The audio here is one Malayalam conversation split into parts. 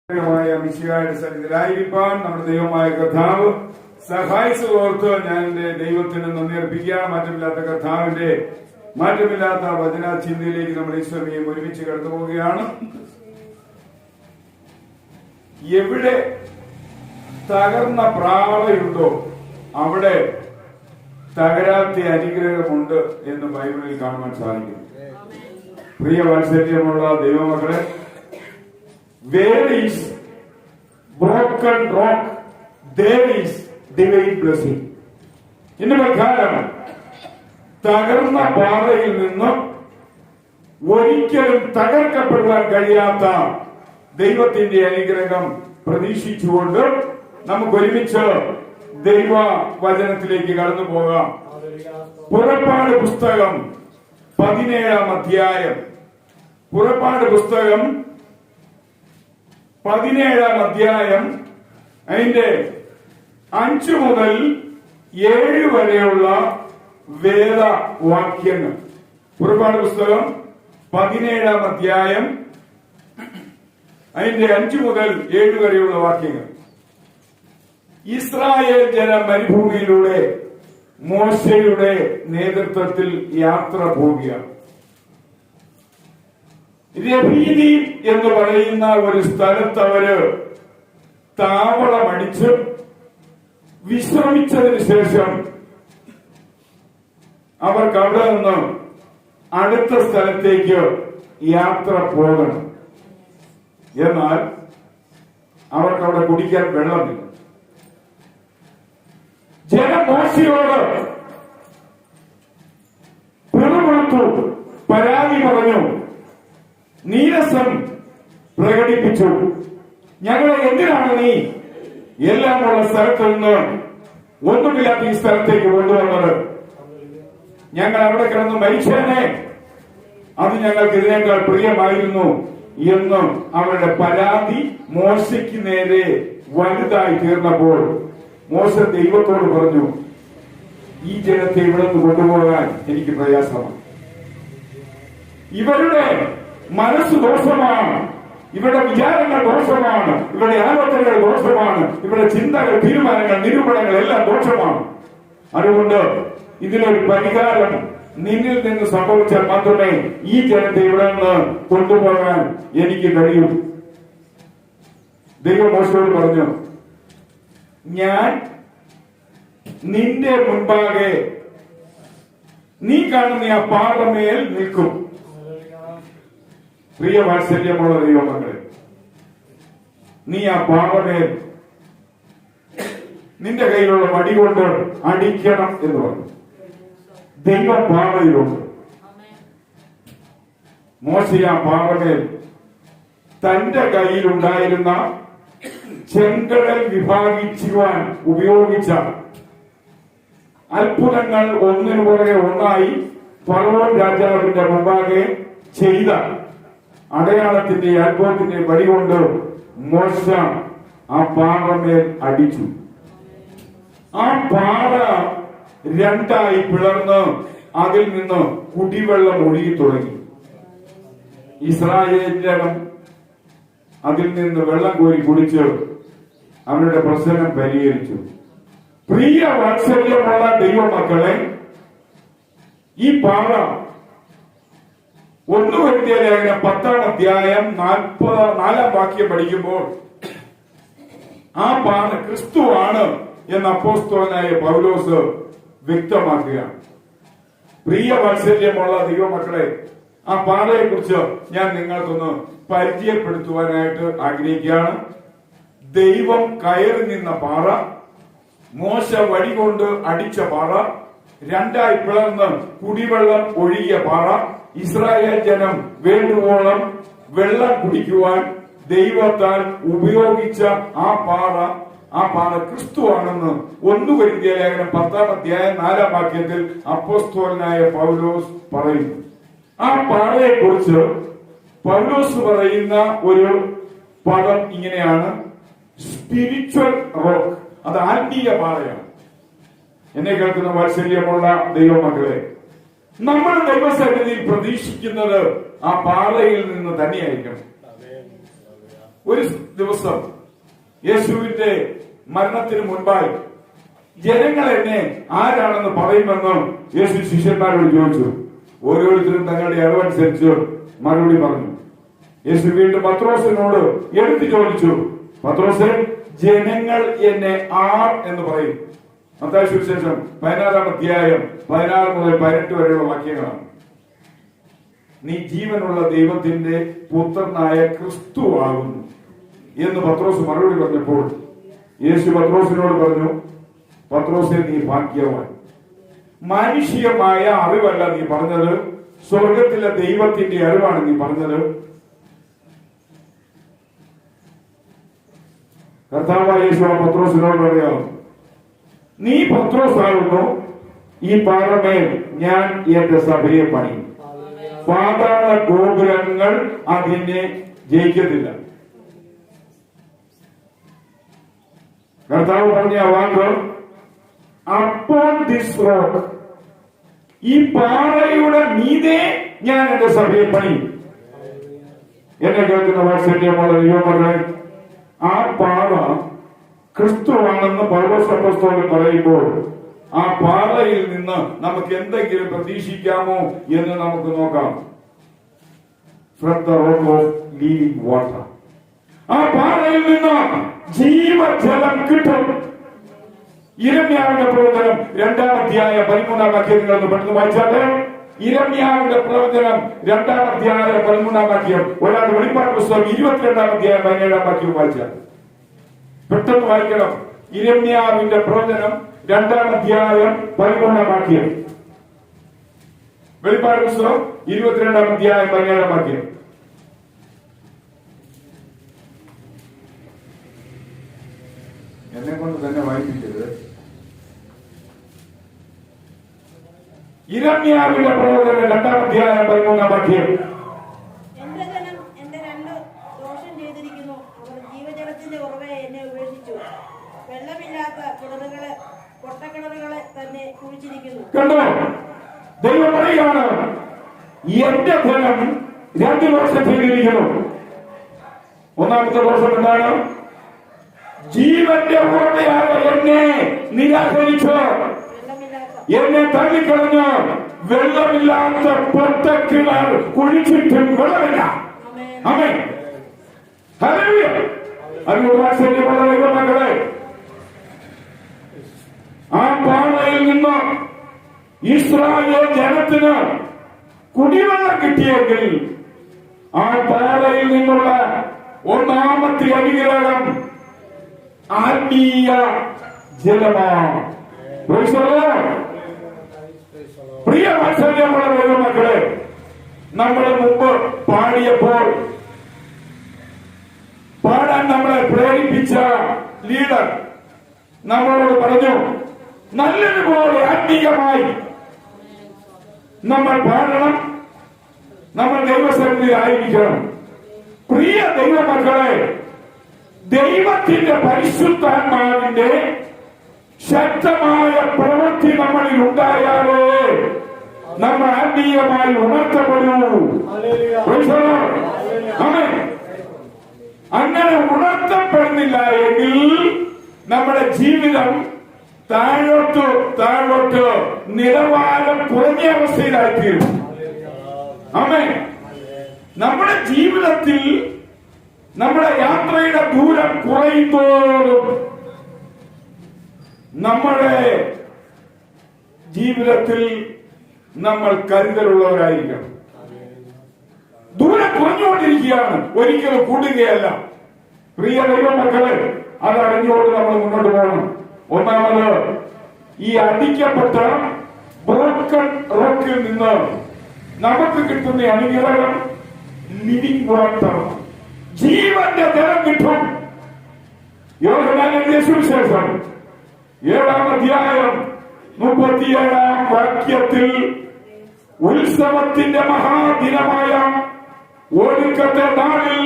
മിശിഹായുടെ സന്നിധിയിലായിരിക്കാൻ നമ്മുടെ ദൈവമായ കർത്താവ് സഹായിച്ചതോർത്ത് ഞാൻ എന്റെ ദൈവത്തിന് നന്ദി അർപ്പിക്കുകയാണ്. മാറ്റമില്ലാത്ത കർത്താവിന്റെ മാറ്റമില്ലാത്ത വചന ചിന്തയിലേക്ക് നമ്മൾ ഈശ്വരനെയും ഒരുമിച്ച് കടന്നു പോവുകയാണ്. എവിടെ തകർന്ന പ്രാവയുണ്ടോ അവിടെ തകരാത്ത അനുഗ്രഹമുണ്ട് എന്ന് ബൈബിളിൽ കാണുവാൻ സാധിക്കും. പ്രിയ വാത്സല്യമുള്ള ദൈവമക്കളെ, where is broken rock, there is divine blessing. ഇന്ന് പ്രകാരം തകർന്ന പാറയിൽ നിന്ന് ഒരിക്കലും തകർക്കപ്പെടുവാൻ കഴിയാത്ത ദൈവത്തിന്റെ അനുഗ്രഹം പ്രതീക്ഷിച്ചുകൊണ്ട് നമുക്ക് ഒരുമിച്ച് ദൈവ വചനത്തിലേക്ക് കടന്നു പോകാം. പുറപ്പാട് പുസ്തകം 17-ാം അധ്യായം. പുറപ്പാട് പുസ്തകം 17-ാം അധ്യായം അതിന്റെ 5 മുതൽ 7 വരെയുള്ള വേദവാക്യങ്ങൾ. പുറപ്പാട് പുസ്തകം 17-ാം അധ്യായം അതിന്റെ 5 മുതൽ 7 വരെയുള്ള വാക്യങ്ങൾ. ഇസ്രായേൽ ജനം മരുഭൂമിയിലൂടെ മോശയുടെ നേതൃത്വത്തിൽ യാത്ര പോവുകയാണ്. രഫീദീം എന്ന് പറയുന്ന ഒരു സ്ഥലത്ത് അവര് താവളമടിച്ച് വിശ്രമിച്ചതിന് ശേഷം അവർക്ക് അവിടെ നിന്ന് അടുത്ത സ്ഥലത്തേക്ക് യാത്ര പോകണം. എന്നാൽ അവർക്ക് അവിടെ കുടിക്കാൻ വെള്ളമില്ല. ജനം മോശയോട് പിറുപിറുത്തു, പരാതി പറഞ്ഞു, നീരസം പ്രകടിപ്പിച്ചു. ഞങ്ങളെ എന്തിനാണ് നീ എല്ലാമുള്ള സ്ഥലത്ത് നിന്ന് ഒന്നുമില്ലാത്ത ഈ സ്ഥലത്തേക്ക് കൊണ്ടുവന്നത്? ഞങ്ങൾ അവിടെ കിടന്ന് മരിച്ചേനെ, അത് ഞങ്ങൾക്ക് ഇതിനേക്കാൾ പ്രിയമായിരുന്നു എന്നും അവരുടെ പരാതി മോശയ്ക്ക് നേരെ വലുതായി തീർന്നപ്പോൾ മോശ ദൈവത്തോട് പറഞ്ഞു, ഈ ജനത്തെ ഇവിടെ നിന്ന് കൊണ്ടുപോകാൻ എനിക്ക് പ്രയാസമാണ്. ഇവരുടെ മനസ്സ് ദോഷമാണ്, ഇവരുടെ വിചാരങ്ങൾ ദോഷമാണ്, ഇവരുടെ ആലോചനകൾ ദോഷമാണ്, ഇവരുടെ ചിന്തകൾ, തീരുമാനങ്ങൾ, നിരൂപണങ്ങൾ എല്ലാം ദോഷമാണ്. അതുകൊണ്ട് ഇതിനൊരു പരിഹാരം നിന്നിൽ നിന്ന് സംഭവിച്ചാൽ മാത്രമേ ഈ ജനത്തെ ഇവിടെ നിന്ന് കൊണ്ടുപോകാൻ എനിക്ക് കഴിയൂ. ദൈവം മോശയോട് പറഞ്ഞു, ഞാൻ നിന്റെ മുൻപാകെ നീ കാണുന്ന ആ പാറമേൽ നിൽക്കും. പ്രിയ വാത്സല്യമുള്ള ദൈവമക്കളെ, നീ ആ പാറമേൽ നിന്റെ കയ്യിലുള്ള വടി കൊണ്ട് അടിക്കണം എന്ന് പറഞ്ഞു. ദൈവ പാറയിലുണ്ട്. മോശ ആ പാറമേൽ തന്റെ കയ്യിലുണ്ടായിരുന്ന ചെങ്കടൽ വിഭാഗിക്കുവാൻ ഉപയോഗിച്ച അത്ഭുതങ്ങൾ ഒന്നിനു പുറകെ ഒന്നായി ഫറവോൻ രാജാവിന്റെ മുമ്പാകെ ചെയ്ത അടയാളത്തിന്റെ അത്ഭുതത്തിന്റെ വടി കൊണ്ട് മോശ ആ പാറമേൽ അടിച്ചു. ആ പാറ രണ്ടായി പിളർന്ന് അതിൽ നിന്ന് കുടിവെള്ളം ഒഴുകി തുടങ്ങി. ഇസ്രായേൽ ജനം അതിൽ നിന്ന് വെള്ളം കോരി കുടിച്ച് അവരുടെ പ്രശ്നം പരിഹരിച്ചു. പ്രിയ വാത്സല്യമുള്ള ദൈവമക്കളെ, ഈ പാറ 1 കൊരിന്ത്യർ ലേഖനം 10-ാം അധ്യായം 4-ാം വാക്യം പഠിക്കുമ്പോൾ ആ പാറ ക്രിസ്തുവാണ് എന്ന് അപ്പോസ്തലനായ പൗലോസ് വ്യക്തമാക്കുകയാണ്. പ്രിയ വാത്സല്യമുള്ള ദൈവമക്കളെ, ആ പാറയെ കുറിച്ച് ഞാൻ നിങ്ങൾക്കൊന്ന് പരിചയപ്പെടുത്തുവാനായിട്ട് ആഗ്രഹിക്കുകയാണ്. ദൈവം കയറി നിന്ന പാറ, മോശ വടി കൊണ്ട് അടിച്ച പാറ, രണ്ടായി പിളർന്ന് കുടിവെള്ളം ഒഴുകിയ പാറ, ഇസ്രായേൽ ജനം വേണ്ടുവോളം വെള്ളം കുടിക്കുവാൻ ദൈവത്താൽ ഉപയോഗിച്ച ആ പാറ ക്രിസ്തുവാണെന്ന് 1 കൊരിന്ത്യർ ലേഖനം 10-ാം അധ്യായം 4-ാം വാക്യത്തിൽ അപ്പോസ്തലനായ പൗലോസ് പറയുന്നു. ആ പാറയെ കുറിച്ച് പൗലോസ് പറയുന്ന ഒരു പദം ഇങ്ങനെയാണ്: സ്പിരിച്വൽ റോക്ക്. അത് ആത്മീയ പാറയാണ്. എന്നെ കേൾക്കുന്ന വാത്സല്യമുള്ള ദൈവമക്കളെ, നമ്മൾ ദൈവസന്നിധിയിൽ പ്രതീക്ഷിക്കുന്നത് ആ പാറയിൽ നിന്ന് തന്നെയായിരിക്കണം. ഒരു ദിവസം യേശുവിന്റെ മരണത്തിന് മുൻപായി ജനങ്ങൾ എന്നെ ആരാണെന്ന് പറയുമെന്ന് യേശു ശിഷ്യന്മാരോട് ചോദിച്ചു. ഓരോരുത്തരും തങ്ങളുടെ അറിവനുസരിച്ച് മറുപടി പറഞ്ഞു. യേശു വീണ്ടും പത്രോസിനോട് എടുത്തു ചോദിച്ചു, പത്രോസേ, ജനങ്ങൾ എന്നെ ആർ എന്ന് പറയും? മത്തായി സുവിശേഷം 16-ാം അധ്യായം 16 മുതൽ 18 വരെയുള്ള വാക്യങ്ങളാണ്. നീ ജീവനുള്ള ദൈവത്തിന്റെ പുത്രനായ ക്രിസ്തു ആകുന്നു എന്ന് പത്രോസ് മറുപടി പറഞ്ഞപ്പോൾ യേശു പത്രോസിനോട് പറഞ്ഞു, പത്രോസേ, നീ ഭാഗ്യവാൻ. മാനുഷികമായ അറിവല്ല നീ പറഞ്ഞത്, സ്വർഗത്തിലെ ദൈവത്തിന്റെ അറിവാണ് നീ പറഞ്ഞത്. കർത്താവായ യേശു പത്രോസിനോട് പറയാം, നീ പത്രോസാകുന്നു, ഈ പാറമേൽ ഞാൻ എന്റെ സഭയെ പണിയും, പാതാള ഗോപുരങ്ങൾ അതിനെ ജയിക്കത്തില്ല. കർത്താവ് പറഞ്ഞ വാക്ക്, അപ്പോൺ ദിസ് റോക്ക്, ഈ പാറയുടെ മീതെ ഞാൻ എന്റെ സഭയെ പണിയും. എന്നെ കേൾക്കുന്ന വാത്സല്യമുള്ള ദൈവമക്കളെ, ആ പാറ ക്രിസ്തുവാണെന്ന് പൗലോസ് അപ്പോസ്തലൻ പറയുമ്പോൾ ആ പാറയിൽ നിന്ന് നമുക്ക് എന്തെങ്കിലും പ്രതീക്ഷിക്കാമോ എന്ന് നമുക്ക് നോക്കാം. From the rock of living water, ആ പാറയിൽ നിന്ന് ജീവജലം കിട്ടും. യിരെമ്യാവിന്റെ പ്രവചനം 2-ാം അധ്യായം 13-ാം വാക്യം നിങ്ങൾ പെട്ടെന്ന് വായിച്ചാട്ടെ. യിരെമ്യാവിന്റെ പ്രവചനം 2-ാം അധ്യായം 13-ാം വാക്യം. ഒരാൾ വെളിപ്പാട് പുസ്തകം 22-ാം അധ്യായം 17-ാം വാക്യം വായിച്ചാൽ പെട്ടെന്ന് വായിക്കണം. യിരെമ്യാവിന്റെ പ്രവചനം 2-ാം അധ്യായം 13-ാം വാക്യം. വെളിപ്പാട് പുസ്തകം 22-ാം അധ്യായം 17-ാം വാക്യം. എന്നെ കൊണ്ട് തന്നെ വായിപ്പിച്ചത്. യിരെമ്യാവിന്റെ പ്രവചനം 2-ാം അധ്യായം 13-ാം വാക്യം. എന്റെ ജനം എന്റെ രണ്ട് ദോഷം ചെയ്തിരിക്കുന്നു. അവർ ജീവജലത്തിന്റെ ഉറവയെ എന്നെ ഉപേക്ഷിച്ചു. വെള്ളമില്ലാത്ത കിണറുകളെ, പൊട്ടക്കിണറുകളെ തന്നെ കുഴിച്ചിരിക്കുന്നു. കണ്ടോ, ദൈവം പറയുകയാണ്, എന്റെ ജനം 2 ദോഷം ചെയ്തിരിക്കുന്നു. ഒന്നാമത്തെ ദോഷം എന്താണ്? ജീവന്റെ ഉറവയായ എന്നെ നിരാകരിച്ചു, എന്നെ തള്ളിക്കളഞ്ഞു. വെള്ളമില്ലാത്ത പൊട്ടക്കിണർ കുഴിച്ചിട്ടും വെള്ളമില്ല. ആമേൻ. ഹല്ലേലൂയ. അതുകൊണ്ട് വാത്സല്യമുള്ള ദൈവമക്കളെ, ആ പാറയിൽ നിന്ന് ഇസ്രായേൽ ജനത്തിന് കുടിവെള്ളം കിട്ടിയെങ്കിൽ ആ പാറയിൽ നിന്നുള്ള ഒന്നാമത്തെ അനുഗ്രഹം ആത്മീയ ജലമാണ്. പ്രിയ വാത്സല്യമുള്ള ദൈവമക്കളെ, നമ്മൾ മുമ്പ് പാടിയപ്പോൾ പാടാൻ നമ്മളെ പ്രേരിപ്പിച്ച ലീഡർ നമ്മളോട് പറഞ്ഞു, നല്ലതുപോലെ ആത്മീയമായി നമ്മൾ പാടണം, നമ്മൾ ദൈവസന്നിധിയിലായിരിക്കണം. പ്രിയ ദൈവമക്കളെ, ദൈവത്തിന്റെ പരിശുദ്ധാത്മാവിന്റെ ശക്തമായ പ്രവൃത്തി നമ്മളിൽ ഉണ്ടായാലേ നമ്മൾ ആത്മീയമായി ഉണർത്തപ്പെടൂ. അങ്ങനെ ഉണർത്തപ്പെടുന്നില്ല എങ്കിൽ നമ്മുടെ ജീവിതം താഴോട്ട് താഴോട്ട് നിലവാരം കുറഞ്ഞ അവസ്ഥയിലായിത്തീരും. ആമേൻ. നമ്മുടെ ജീവിതത്തിൽ നമ്മുടെ യാത്രയുടെ ദൂരം കുറയുന്തോറും നമ്മുടെ ജീവിതത്തിൽ നമ്മൾ കരുതലുള്ളവരായിരിക്കണം. ദൂരം കുറഞ്ഞുകൊണ്ടിരിക്കുകയാണ്, ഒരിക്കലും കൂടുകയല്ല. പ്രിയ ദൈവമക്കളെ, അത് അറിഞ്ഞുകൊണ്ട് നമ്മൾ മുന്നോട്ട് പോകണം. ഒന്നാമത്, ഈ അടിക്കപ്പെട്ട ബ്രോക്കൺ റോക്കിൽ നിന്ന് നമുക്ക് കിട്ടുന്ന അനുഗ്രഹം ലിവിംഗ് വാട്ടർ, ജീവന്റെ ജലം കിട്ടും. യോഹന്നാന്റെ സുവിശേഷം 7-ാം അധ്യായം 37-ാം വാക്യത്തിൽ ഉത്സവത്തിന്റെ മഹാദിനമായ ഒടുക്കത്തെ നാളിൽ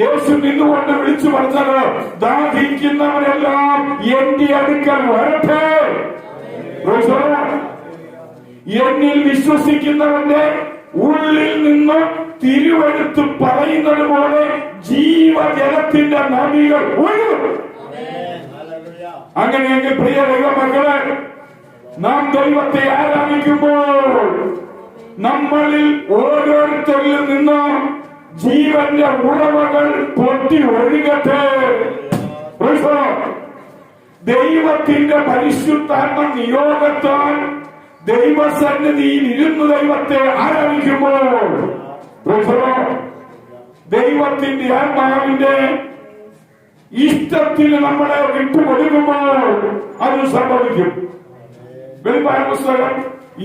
യേശു നിന്നുകൊണ്ട് വിളിച്ചു പറഞ്ഞത്, ദാഹിക്കുന്നവരെല്ലാം എന്റെ അടുക്കൽ വരട്ടെ. എന്നിൽ വിശ്വസിക്കുന്നവന്റെ ഉള്ളിൽ നിന്ന് തിരുവെടുത്ത് പറയുന്നത് പോലെ ജീവജലത്തിന്റെ നദികൾ ഒഴുകും. അങ്ങനെയെങ്കിൽ പ്രിയ ദൈവമക്കളെ, നാം ദൈവത്തെ ആരാധിക്കുമ്പോൾ നമ്മളിൽ ഓരോരുത്തരിൽ നിന്ന് ജീവന്റെ ഉറവകൾ പൊട്ടി ഒഴുകട്ടെ. ദൈവത്തിന്റെ പരിശുദ്ധാത്മ നിയോഗത്താൽ ദൈവസന്നിധിയിൽ ഇരുന്ന് ദൈവത്തെ ആരാധിക്കുമ്പോൾ ദൈവത്തിന്റെ ആത്മാവിന്റെ ഇഷ്ടത്തിന് നമ്മളെ വിട്ടുകൊടുക്കുമ്പോൾ അത് സംഭവിക്കും. വെളിപ്പാട് പുസ്തകം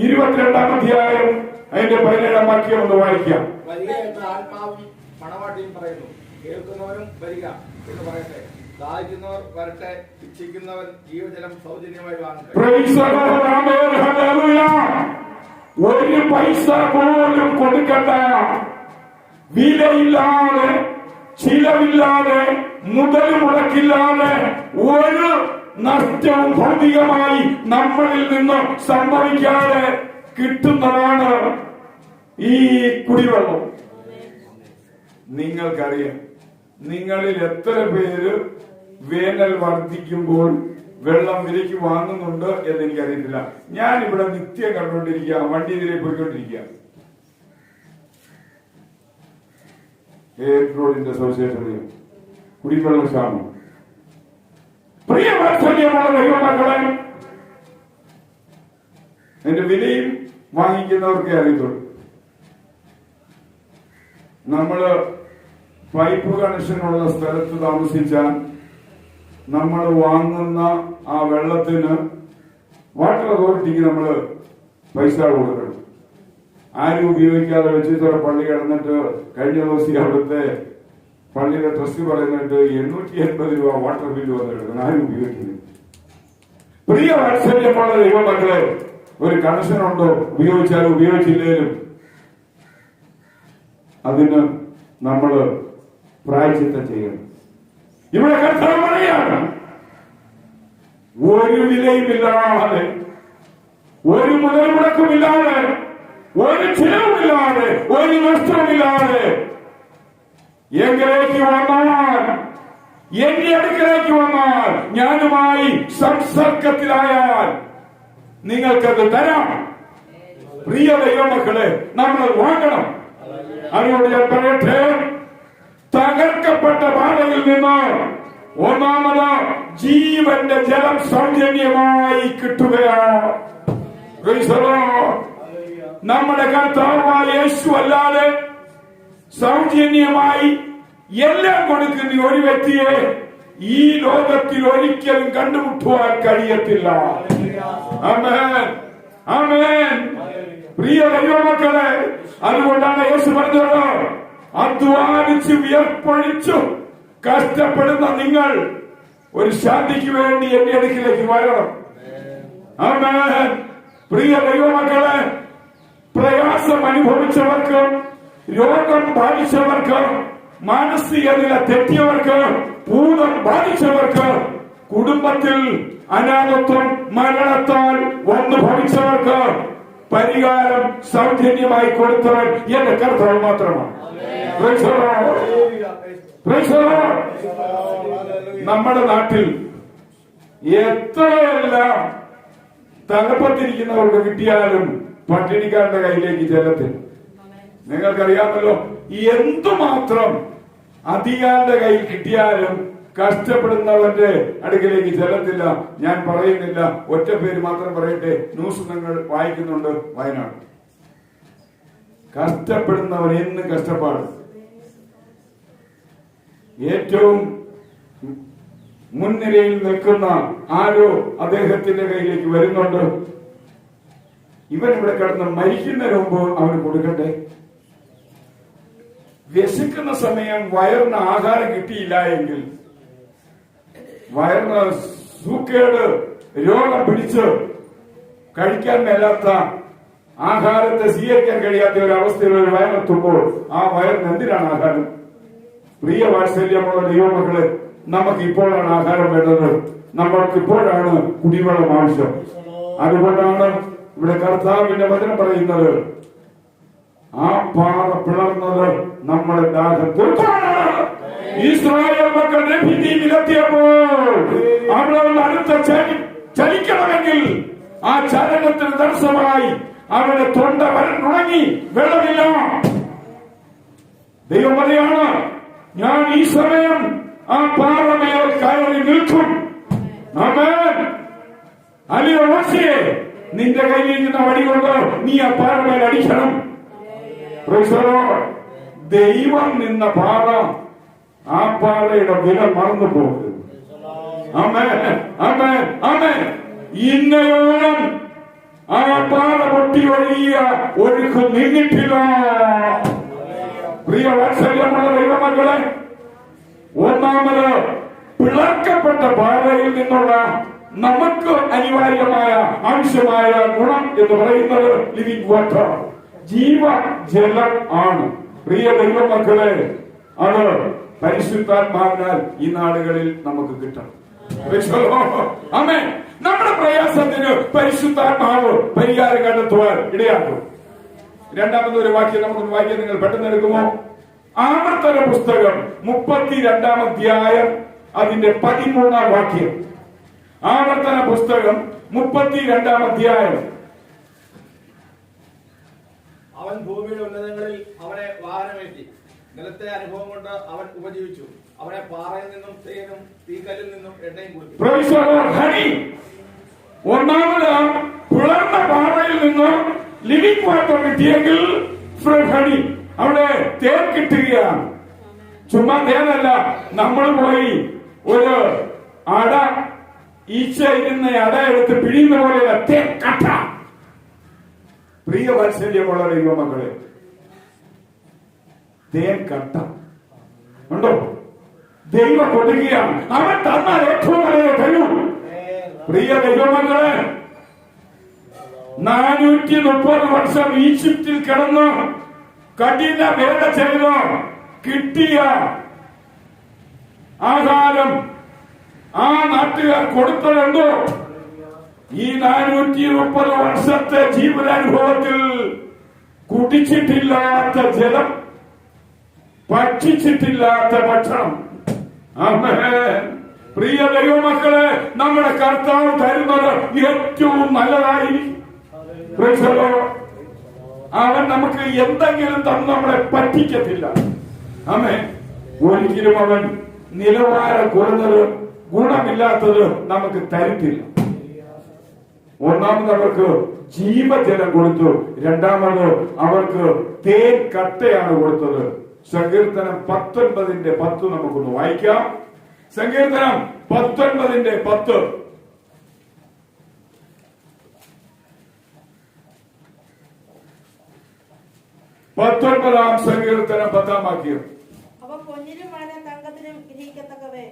22-ാം അധ്യായം അതിന്റെ 17-ാം വാക്യം ഒന്ന് വായിക്കാം. വരിക എന്ന ആത്മാവും മണവാട്ടിയും പറയുന്നു, കേൾക്കുന്നവരും വരിക എന്ന് പറയട്ടെ. ദാഹിക്കുന്നവർ വരട്ടെ, ഇച്ഛിക്കുന്നവൻ ജീവജലം സൗജന്യമായി വാങ്ങട്ടെ. ഒരു പൈസ പോലും കൊടുക്കണ്ട, വിലയില്ലാതെ, ചിലവില്ലാതെ, മുതൽ മുടക്കില്ലാതെ, ഒരു നഷ്ടവും ഭൗതികമായി നമ്മളിൽ നിന്ന് സംഭവിക്കാതെ കിട്ടുന്നതാണ് ഈ കുടിവെള്ളം. നിങ്ങൾക്കറിയാം, നിങ്ങളിൽ എത്ര പേര് വേനൽ വർദ്ധിക്കുമ്പോൾ വെള്ളം വിലയ്ക്ക് വാങ്ങുന്നുണ്ട് എന്ന് എനിക്കറിയത്തില്ല. ഞാൻ ഇവിടെ നിത്യം കണ്ടുകൊണ്ടിരിക്കുക, വണ്ടി ഇതിലെ പോയിക്കൊണ്ടിരിക്കുക. റോഡിന്റെ സവിശേഷതയും കുടിവെള്ള ക്ഷാമം. പ്രിയവാത്സല്യമുള്ള ദൈവമക്കളെ, എന്റെ വിലയും വാങ്ങിക്കുന്നവർക്കേ അറിയത്തുള്ളൂ. നമ്മള് പൈപ്പ് കണക്ഷനുള്ള സ്ഥലത്ത് താമസിച്ചാൽ നമ്മൾ വാങ്ങുന്ന ആ വെള്ളത്തിന് വാട്ടർ അതോറിറ്റിക്ക് നമ്മൾ പൈസ കൊടുക്കണം. ആരും ഉപയോഗിക്കാതെ വെച്ചിട്ട് പള്ളി കിടന്നിട്ട് കഴിഞ്ഞ ദിവസം അവിടുത്തെ പള്ളിയുടെ ട്രസ്റ്റ് പറയുന്നിട്ട് 880 രൂപ വാട്ടർ ബില്ല് വന്നെടുക്കണം. ആരും ഉപയോഗിക്കുന്നു. പ്രിയ വാത്സല്യമുള്ള ദൈവമക്കളെ, ഒരു കണക്ഷൻ ഉണ്ടോ, ഉപയോഗിച്ചാലും ഉപയോഗിച്ചില്ലേലും അതിന് നമ്മള് പ്രായശ്ചിത്തം ചെയ്യണം. ഇവിടെ കർത്താവ് പറയാണ്, ഒരു വിലയുമില്ലാതെ, ഒരു മുതൽ മുടക്കുമില്ലാതെ, ഒരു ചിലവുമില്ലാതെ, ഒരു നഷ്ടവുമില്ലാതെ എങ്കിലേക്ക് വന്നാൽ, എന്റെ അടുക്കലേക്ക് വന്നാൽ, ഞാനുമായി സംസർഗത്തിലായാൽ നിങ്ങൾക്കത് തരാം. പ്രിയ ദൈവമക്കളെ, നമ്മൾ വാങ്ങണം. അതുകൊണ്ട് ഞാൻ പറയട്ടെ, തകർക്കപ്പെട്ട പാതയിൽ നിന്ന് ഒന്നാമത് ജീവന്റെ ജലം സൗജന്യമായി കിട്ടുകയാണ്. നമ്മുടെ കർത്താവായ യേശു അല്ലാതെ സൗജന്യമായി എല്ലാം കൊടുക്കുന്ന ഒരു വ്യക്തിയെ ഈ ലോകത്തിൽ ഒരിക്കലും കണ്ടുമുട്ടുവാൻ കഴിയത്തില്ല. ആമേൻ, ആമേൻ. പ്രിയ ദൈവമക്കളെ, അതുകൊണ്ടാണ് യേശു പറഞ്ഞത്, അധ്വാനിച്ച് വിയർപ്പൊഴിച്ചു കഷ്ടപ്പെടുന്ന നിങ്ങൾ ഒരു ശാന്തിക്ക് വേണ്ടി എന്റെ അടുക്കിലേക്ക് വരണം. ആമേൻ. പ്രിയ ദൈവമക്കളെ, പ്രയാസം അനുഭവിച്ചവർക്ക്, രോഗം ബാധിച്ചവർക്ക്, മാനസിക നില തെറ്റിയവർക്ക്, ഭൂതം ബാധിച്ചവർക്ക്, കുടുംബത്തിൽ അനാഥത്വം മരണത്താൽ വന്നു ഭവിച്ചവർക്ക് പരിഹാരം സൗജന്യമായി കൊടുത്തവൻ എന്റെ കർത്താവ് മാത്രമാണ്. നമ്മുടെ നാട്ടിൽ എത്രയെല്ലാം തലപ്പത്തിരിക്കുന്നവർക്ക് കിട്ടിയാലും പട്ടിണിക്കാരുടെ കയ്യിലേക്ക് ചെല്ലത്തില്ല. നിങ്ങൾക്കറിയാമല്ലോ, എന്തുമാത്രം അധികാരുടെ കയ്യിൽ കിട്ടിയാലും കഷ്ടപ്പെടുന്നവന്റെ അടുക്കലേക്ക് ചെല്ലത്തില്ല. ഞാൻ പറയുന്നില്ല, ഒറ്റ പേര് മാത്രം പറയട്ടെ. ന്യൂസ് നിങ്ങൾ വായിക്കുന്നുണ്ട്, വയനാട്. കഷ്ടപ്പെടുന്നവൻ എന്ന് കഷ്ടപ്പാട്. ഏറ്റവും മുൻനിരയിൽ നിൽക്കുന്ന ആരോ അദ്ദേഹത്തിന്റെ കയ്യിലേക്ക് വരുന്നുണ്ട്. ഇവൻ ഇവിടെ കിടന്ന് മരിക്കുന്നതിന് മുമ്പ് അവന് കൊടുക്കട്ടെ. വിശക്കുന്ന സമയം വയറിന് ആഹാരം കിട്ടിയില്ല എങ്കിൽ, വയറിന് സൂക്കേട് രോഗം പിടിച്ച് കഴിക്കാൻ മേലാത്ത, ആഹാരത്തെ സ്വീകരിക്കാൻ കഴിയാത്ത ഒരു അവസ്ഥയിൽ ഒരു വയറെത്തുമ്പോൾ ആ വയറിന് എന്തിനാണ് ആഹാരം? പ്രിയ വാത്സല്യമുള്ള ദൈവമക്കളെ, നമുക്ക് ഇപ്പോഴാണ് ആഹാരം വേണ്ടത്. നമ്മൾക്ക് ഇപ്പോഴാണ് കുടിവെള്ളം ആവശ്യം. അതുകൊണ്ടാണ് ഇവിടെ കർത്താവിന്റെ വചനം പറയുന്നത്, ആ പാറ പിളർന്നത് നമ്മുടെ ദാഹം തീർക്കാനാണ്. ഇസ്രായേൽ മക്കൾ രഫീദീമിലെത്തിയപ്പോൾ അവിടെ അടുത്ത ചലിക്കണമെങ്കിൽ ആ ചലനത്തിന് തടസ്സമായി അവരുടെ തൊണ്ട വരണ്ടുണങ്ങി, വെള്ളമില്ല. ദൈവം പറയാണ്, ഞാൻ ഈ സമയം ആ പാറമേൽ കയറി നിൽക്കും. ആമേൻ. അല്ലയോ മോശയെ, നിന്റെ കയ്യിലിരിക്കുന്ന വടി കൊണ്ട് നീ ആ പാറമേൽ അടിക്കണം. ദൈവം നിന്ന പാറ, ആ പാറയുടെ വില മറന്നു പോകരുത്. ആമേൻ, ആമേൻ, ആമേൻ. ഇന്നയോളം ആ പാറ പൊട്ടി ഒഴുകിയ ഒഴുക്ക് നിന്നിട്ടില്ല. പ്രിയ വാത്സല്യമുള്ള ദൈവമക്കളെ, ഒന്നാമത് പിളർക്കപ്പെട്ട പാറയിൽ നിന്നുള്ള നമുക്ക് അനിവാര്യമായ ആവശ്യമായ ഗുണം എന്ന് പറയുന്നത് ലിവിംഗ് വാട്ടർ, ജീവജലം ആണ്. പ്രിയ ദൈവമക്കളെ, അത് പരിശുദ്ധാത്മാവിനാൽ ഈ നാടുകളിൽ നമുക്ക് കിട്ടണം. ആമേൻ. നമ്മുടെ പ്രയാസത്തിന് പരിശുദ്ധാത്മാവ് പരിഹാരം കണ്ടെത്തുവാൻ ഇടയാക്കും. രണ്ടാമതൊരു വാക്യം നമുക്കൊന്ന് വാക്യം നിങ്ങൾ പെട്ടെന്ന് എടുക്കുമോ? ആവർത്തന പുസ്തകം 32-ാം അധ്യായം അതിന്റെ 13-ാം വാക്യം. ആവർത്തന പുസ്തകം 32-ാം അധ്യായം. അവൻ ഭൂമിയുടെ ഉന്നതങ്ങളിൽ അവനെ വാഹനമേറ്റി, നിലത്തെ അനുഭവം കൊണ്ട് അവൻ ഉപജീവിച്ചു. അവനെ പാറയിൽ നിന്നും തേനും തീക്കല്ലിൽ നിന്നും എണ്ണയും കുടിച്ചു. ഒന്നാമത് പിളർന്ന പാറയിൽ നിന്നും ലിവിംഗ് വാട്ടർ കിട്ടിയെങ്കിൽ ഹണി, അവിടെ തേൻ കിട്ടുകയാണ്. ചുമ്മാ തേനല്ല, നമ്മൾ പോയി ഒരു അട, ഈച്ച ഇരുന്ന അട എടുത്ത് പിഴിയുന്ന പോലെയല്ല, തേൻ കട്ട. പ്രിയ വാത്സല്യമുള്ള ദൈവമക്കളെ, തേൻ കട്ട ഉണ്ടോ? ദൈവം കൊടുക്കുകയാണ്. അവൻ തന്നാൽ ഏറ്റവും വലിയ തരൂ. പ്രിയ ദൈവമക്കളെ, 430 വർഷം ഈജിപ്തിൽ കിടന്ന് കഠിന വേല ചെയ്ത് കിട്ടിയ ആഹാരം ആ നാട്ടുകാർ കൊടുത്തതെന്തോ? ഈ 430 വർഷത്തെ ജീവിതാനുഭവത്തിൽ കുടിച്ചിട്ടില്ലാത്ത ജലം, ഭക്ഷിച്ചിട്ടില്ലാത്ത ഭക്ഷണം. ആമേൻ. പ്രിയ ദൈവമക്കളെ, നമ്മുടെ കർത്താവ് തരുന്നത് ഏറ്റവും നല്ലതായിരിക്കും. അവൻ നമുക്ക് എന്തെങ്കിലും തന്ന് നമ്മളെ പറ്റിക്കത്തില്ല. ആമേൻ. ഒരിക്കലും അവൻ നിലവാരം കുറഞ്ഞത്, ഗുണമില്ലാത്തത് നമുക്ക് തരത്തില്ല. ഒന്നാമത് അവർക്ക് ജീവജലം കൊടുത്തു, രണ്ടാമത് അവർക്ക് തേൻ കട്ടയാണ് കൊടുത്തത്. സങ്കീർത്തനം 19-10 നമുക്കൊന്ന് വായിക്കാം. സങ്കീർത്തനം 19-10. 19-ാം സങ്കീർത്തനം 10-ാം വാക്യം. അവ പൊന്നിലും വളരെ തങ്കത്തിലും ഗ്രഹിക്കത്തക്കവേ,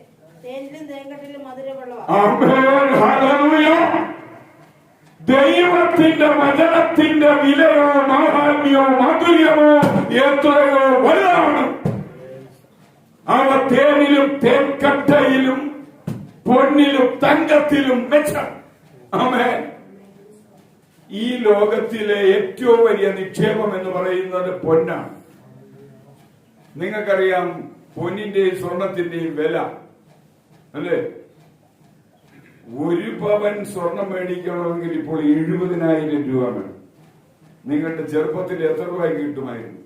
തേനിലും തേങ്കട്ടിലും മധുരമുള്ളവ. ആമേൻ. ഹല്ലേലൂയ. ദൈവത്തിന്റെ വചനത്തിന്റെ വിലയോ മാഹാത്മ്യമോ മാധുര്യമോ എത്രയോ വലുതാണ്. അവ തേനിലും തേൻകട്ടയിലും പൊന്നിലും തങ്കത്തിലും മെച്ചം. ആമേൻ. ഈ ലോകത്തിലെ ഏറ്റവും വലിയ നിക്ഷേപം എന്ന് പറയുന്നത് പൊന്നാണ്. നിങ്ങൾക്കറിയാം പൊന്നിന്റെയും സ്വർണത്തിന്റെയും വില അല്ലേ? 1 പവൻ സ്വർണം മേടിക്കണമെങ്കിൽ ഇപ്പോൾ 70,000 രൂപ വേണം. നിങ്ങളുടെ ചെറുപ്പത്തിൽ എത്ര രൂപയ്ക്ക് കിട്ടുമായിരുന്നു?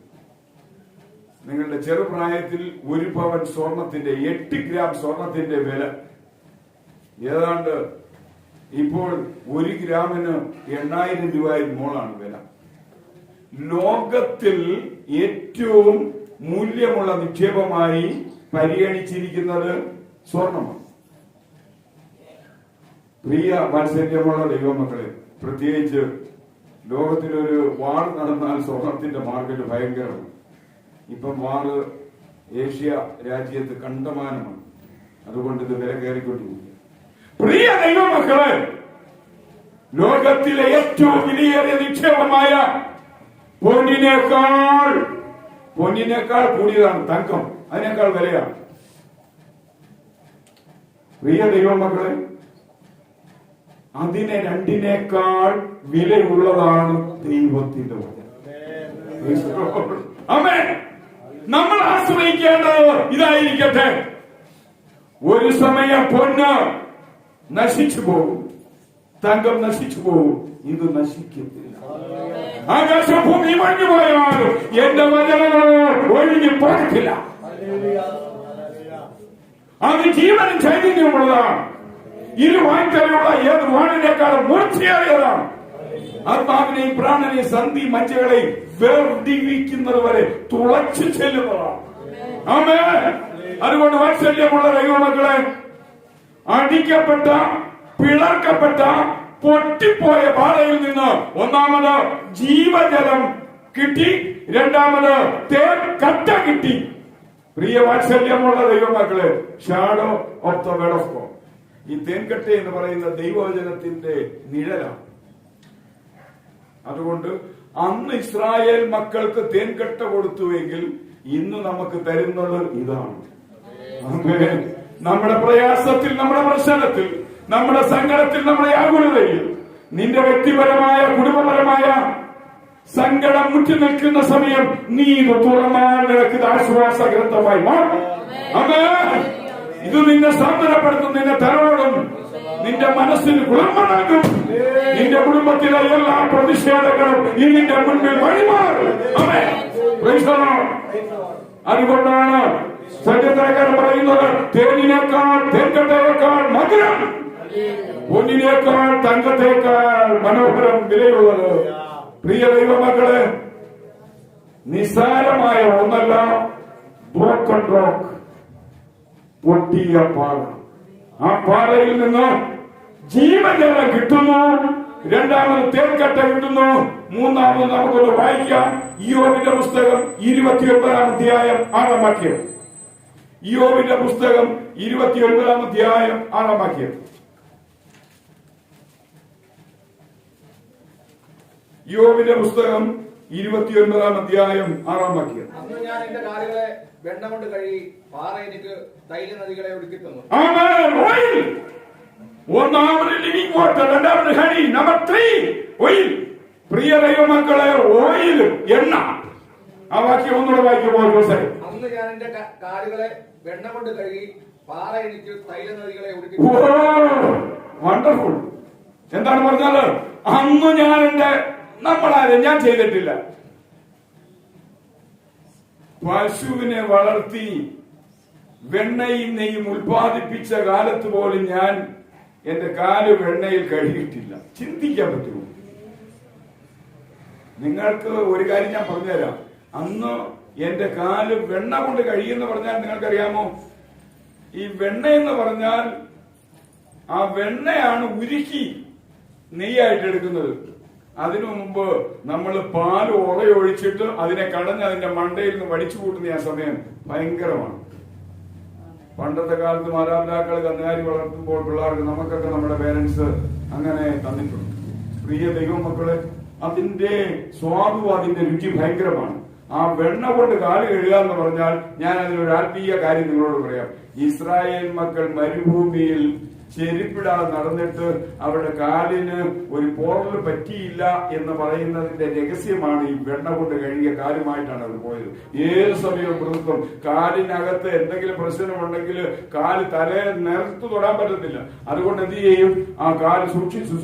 നിങ്ങളുടെ ചെറുപ്രായത്തിൽ 1 പവൻ സ്വർണത്തിന്റെ 8 ഗ്രാം സ്വർണത്തിന്റെ വില ഏതാണ്ട് ഇപ്പോൾ 1 ഗ്രാമിന് 8,000 രൂപയിൽ മോളാണ് വില. ലോകത്തിൽ ഏറ്റവും മൂല്യമുള്ള നിക്ഷേപമായി പരിഗണിച്ചിരിക്കുന്നത് സ്വർണമാണ്. പ്രിയ വാത്സല്യമുള്ള ദൈവമക്കളെ, പ്രത്യേകിച്ച് ലോകത്തിലൊരു വാർ നടന്നാൽ സ്വർണത്തിന്റെ മാർക്കറ്റ് ഭയങ്കരമാണ്. ഇപ്പം വാറ് ഏഷ്യ രാജ്യത്ത് കണ്ടമാനമാണ്. അതുകൊണ്ട് ഇത് വില കയറിക്കൊണ്ടിരിക്കും. പ്രിയ ദൈവമക്കളെ, ലോകത്തിലെ ഏറ്റവും വിലയേറിയ നിക്ഷേപമായ പൊന്നിനേക്കാൾ കൂടിയതാണ് തങ്കം. അതിനേക്കാൾ വിലയാണ്. പ്രിയ ദൈവമക്കളെ, അതിനെ രണ്ടിനേക്കാൾ വിലയുള്ളതാണ് ദൈവത്തിന്റെ വചനം. ആമേൻ. നമ്മൾ ആശ്രയിക്കേണ്ടത് ഇതായിരിക്കട്ടെ. ഒരു സമയം പൊന്ന് നശിച്ചു പോകും, തങ്കം നശിച്ചു പോകും, ഇത് നശിക്കത്തില്ല. ആകാശഭൂമി ഒഴിഞ്ഞു പോയാലും എന്റെ വചനങ്ങൾ ഒഴിഞ്ഞു പോകത്തില്ല. അത് ജീവനും ചൈതന്യമുള്ളതാണ്. ഇരുവായ്ത്തലുള്ള ഏത് വാണിനേക്കാളും മൂർച്ചയേറിയതാണ്. ആത്മാവിനെയും പ്രാണനെയും സന്ധി മജ്ജകളെയും വേർതിരിക്കുന്നത് വരെ തുളച്ചു ചെല്ലുന്നതാണ്. ആമേൻ. അതുകൊണ്ട് വാത്സല്യമുള്ള ദൈവമക്കളെ, അടിക്കപ്പെട്ട, പിളർക്കപ്പെട്ട, പൊട്ടിപ്പോയ പാറയിൽ നിന്ന് ഒന്നാമത് ജീവജലം കിട്ടി, രണ്ടാമത് തേൻ കട്ട കിട്ടി. പ്രിയ വാത്സല്യമുള്ള ദൈവമക്കളെ, shadow of the word of God. ഈ തേൻകട്ട എന്ന് പറയുന്ന ദൈവവചനത്തിന്റെ നിഴലാണ്. അതുകൊണ്ട് അന്ന് ഇസ്രായേൽ മക്കൾക്ക് തേൻകട്ട കൊടുത്തുവെങ്കിൽ ഇന്ന് നമുക്ക് തരുന്നത് ഇതാണ്. നമ്മുടെ പ്രയാസത്തിൽ, നമ്മുടെ പ്രശ്നത്തിൽ, നമ്മുടെ സങ്കടത്തിൽ, നമ്മുടെ ആകുലതയിൽ, നിന്റെ വ്യക്തിപരമായ കുടുംബപരമായ സങ്കടം മുറ്റി നിൽക്കുന്ന സമയം നീ ഇത് തുറന്നാൽ നിനക്ക് ആശ്വാസ ഗ്രന്ഥമായി മാറും. ഇത് നിന്നെ സാന്ത്വനപ്പെടുത്തും, നിന്നെ തലോടും, നിന്റെ മനസ്സിന് കുളിർമ നൽകും. നിന്റെ കുടുംബത്തിലെ എല്ലാ പ്രതിഷേധങ്ങളും ഈ നിന്റെ മുൻപിൽ വഴിമാറും. അതുകൊണ്ടാണ് സത്യത്തിനക്കാരൻ പറയുന്നത്, തേനിനേക്കാൾ തേൻകട്ടയേക്കാൾ മധുരം, പൊന്നിനേക്കാൾ തങ്കത്തേക്കാൾ മനോഹരം വിലയുള്ളത്. പ്രിയ ദൈവമക്കളെ, നിസ്സാരമായ ഒന്നല്ല ബ്രോക്കൺ റോക്ക്, പൊട്ടിയ പാറ. ആ പാറയിൽ നിന്ന് ജീവജലം കിട്ടുന്നു, രണ്ടാമത് തേൻകട്ട കിട്ടുന്നു, മൂന്നാമത് നമുക്കൊന്ന് വായിക്കാം. ഇയ്യോബിന്റെ പുസ്തകം 29-ാം അധ്യായം 6-ാം വാക്യം. ഇയ്യോബിന്റെ പുസ്തകം 29-ാം അധ്യായം 6-ാം വാക്യം. യോബിന്റെ പുസ്തകം 29-ാം അധ്യായം 6-ാം വാക്യം. അന്ന് ഞാൻ എന്റെ കാലുകളെ വെണ്ണ കൊണ്ട് കഴുകി പാറ എനിക്ക് തൈല നദികളെ ഒഴുക്കി തന്നു. ഒന്നാമത് ലിവിംഗ് വാട്ടർ, രണ്ടാമത് ഹണി, നമ്പർ 3 ഓയിൽ. പ്രിയ ദൈവമക്കളെ, ഓയിൽ, എണ്ണ. ആ വാക്യം ഒന്നുകൂടെ വായിക്കുമ്പോൾ അന്ന് ഞാൻ എന്റെ കാലുകളെ വെണ്ണ കൊണ്ട് കഴുകി പാറ എനിക്ക് തൈല നദികളെ ഒഴുക്കി. വണ്ടർഫുൾ. എന്താണ് പറഞ്ഞാല്, അന്ന് ഞാൻ എന്റെ, നമ്മളാരും ഞാൻ ചെയ്തിട്ടില്ല. പശുവിനെ വളർത്തി വെണ്ണയും നെയ്യും ഉൽപ്പാദിപ്പിച്ച കാലത്ത് പോലും ഞാൻ എന്റെ കാല് വെണ്ണയിൽ കഴുകിയിട്ടില്ല. ചിന്തിക്കാൻ പറ്റുമോ? നിങ്ങൾക്ക് ഒരു കാര്യം ഞാൻ പറഞ്ഞുതരാം. അന്ന് എന്റെ കാല് വെണ്ണ കൊണ്ട് കഴിയുമെന്ന് പറഞ്ഞാൽ നിങ്ങൾക്കറിയാമോ? ഈ വെണ്ണ എന്ന് പറഞ്ഞാൽ ആ വെണ്ണയാണ് ഉരുക്കി നെയ്യായിട്ട് എടുക്കുന്നത്. അതിനു മുമ്പ് നമ്മൾ പാല് ഉറയൊഴിച്ചിട്ട് അതിനെ കടഞ്ഞ് അതിന്റെ മണ്ടയിൽ നിന്ന് വടിച്ചു കൂട്ടുന്ന ആ സമയം ഭയങ്കരമാണ്. പണ്ടത്തെ കാലത്ത് മാതാപിതാക്കൾ കന്നുകാലി വളർത്തുമ്പോൾ പിള്ളേർക്ക്, നമുക്കൊക്കെ നമ്മുടെ പേരൻസ് അങ്ങനെ തന്നിട്ടുണ്ട്. പ്രിയ ദൈവമക്കളെ, അതിന്റെ സ്വാദും അതിന്റെ രുചി ഭയങ്കരമാണ്. ആ വെണ്ണ കൊണ്ട് കാല് കഴുകുക എന്ന് പറഞ്ഞാൽ, ഞാൻ അതിനൊരു ആത്മീയ കാര്യം നിങ്ങളോട് പറയാം. ഇസ്രായേൽ മക്കൾ മരുഭൂമിയിൽ ചെരുപ്പിടാതെ നടന്നിട്ട് അവരുടെ കാലിന് ഒരു പോറൽ പറ്റിയില്ല എന്ന് പറയുന്നതിന്റെ രഹസ്യമാണ് ഈ വെണ്ണ കൊണ്ട് കഴുകിയ കാലുമായിട്ടാണ് അവർ പോയത്. ഏത് സമയവും വൃത്തം, കാലിനകത്ത് എന്തെങ്കിലും പ്രശ്നമുണ്ടെങ്കിൽ കാല് തലയെ നിലത്ത് തൊടാൻ പറ്റത്തില്ല. അതുകൊണ്ട് എന്ത് ചെയ്യും? ആ കാല്